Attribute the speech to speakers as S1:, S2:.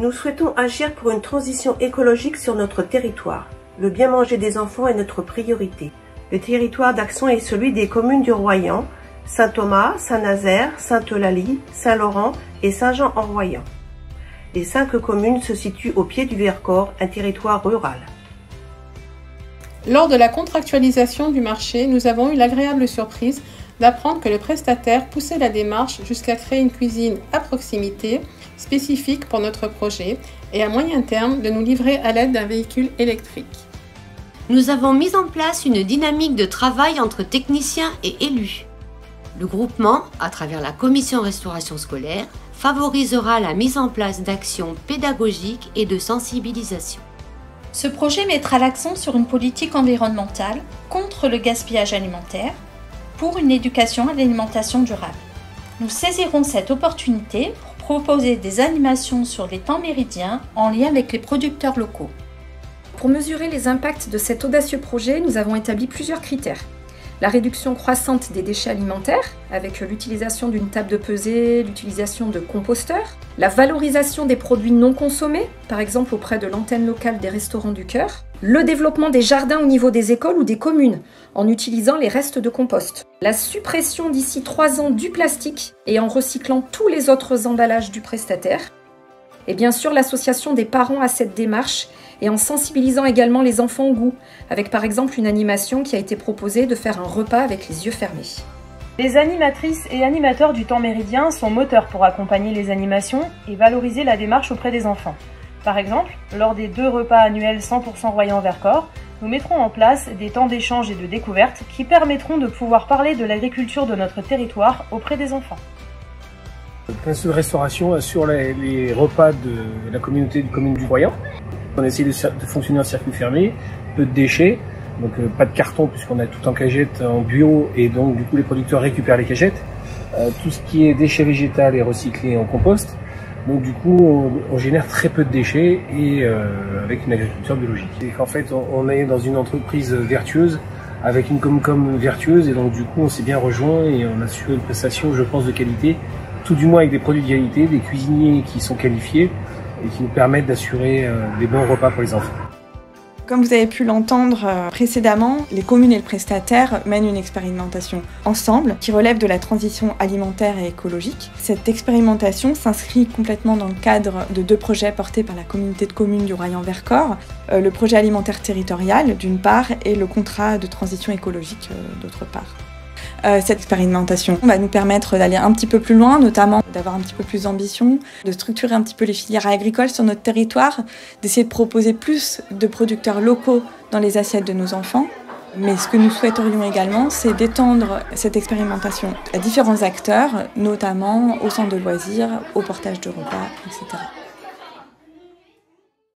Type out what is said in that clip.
S1: Nous souhaitons agir pour une transition écologique sur notre territoire. Le bien manger des enfants est notre priorité. Le territoire d'action est celui des communes du Royan, Saint-Thomas, Saint-Nazaire, Sainte-Eulalie, Saint-Laurent et Saint-Jean-en-Royan. Les 5 communes se situent au pied du Vercors, un territoire rural.
S2: Lors de la contractualisation du marché, nous avons eu l'agréable surprise d'apprendre que le prestataire poussait la démarche jusqu'à créer une cuisine à proximité, spécifique pour notre projet, et à moyen terme de nous livrer à l'aide d'un véhicule électrique.
S3: Nous avons mis en place une dynamique de travail entre techniciens et élus. Le groupement, à travers la commission restauration scolaire, favorisera la mise en place d'actions pédagogiques et de sensibilisation.
S4: Ce projet mettra l'accent sur une politique environnementale contre le gaspillage alimentaire pour une éducation à l'alimentation durable. Nous saisirons cette opportunité pour proposer des animations sur les temps méridiens en lien avec les producteurs locaux.
S5: Pour mesurer les impacts de cet audacieux projet, nous avons établi plusieurs critères. La réduction croissante des déchets alimentaires, avec l'utilisation d'une table de pesée, l'utilisation de composteurs, la valorisation des produits non consommés, par exemple auprès de l'antenne locale des Restos du Cœur, le développement des jardins au niveau des écoles ou des communes, en utilisant les restes de compost, la suppression d'ici 3 ans du plastique et en recyclant tous les autres emballages du prestataire, et bien sûr l'association des parents à cette démarche et en sensibilisant également les enfants au goût, avec par exemple une animation qui a été proposée de faire un repas avec les yeux fermés.
S6: Les animatrices et animateurs du temps méridien sont moteurs pour accompagner les animations et valoriser la démarche auprès des enfants. Par exemple, lors des 2 repas annuels 100% Royan-Vercors, nous mettrons en place des temps d'échange et de découverte qui permettront de pouvoir parler de l'agriculture de notre territoire auprès des enfants.
S7: Le Pince de Restauration assure les repas de la communauté de communes du Royan. On essaie de fonctionner en circuit fermé, peu de déchets, donc pas de carton puisqu'on a tout en cagette en bio et donc du coup les producteurs récupèrent les cagettes. Tout ce qui est déchets végétaux est recyclé en compost, donc du coup on génère très peu de déchets et avec une agriculture biologique. Et qu'en fait on est dans une entreprise vertueuse avec une com vertueuse et donc du coup on s'est bien rejoint et on assure une prestation je pense de qualité, tout du moins avec des produits de qualité, des cuisiniers qui sont qualifiés et qui nous permettent d'assurer des bons repas pour les enfants.
S8: Comme vous avez pu l'entendre précédemment, les communes et le prestataire mènent une expérimentation ensemble qui relève de la transition alimentaire et écologique. Cette expérimentation s'inscrit complètement dans le cadre de 2 projets portés par la communauté de communes du Royan-Vercors, le projet alimentaire territorial d'une part et le contrat de transition écologique d'autre part. Cette expérimentation va nous permettre d'aller un petit peu plus loin, notamment d'avoir un petit peu plus d'ambition, de structurer un petit peu les filières agricoles sur notre territoire, d'essayer de proposer plus de producteurs locaux dans les assiettes de nos enfants. Mais ce que nous souhaiterions également, c'est d'étendre cette expérimentation à différents acteurs, notamment au centre de loisirs, au portage de repas, etc.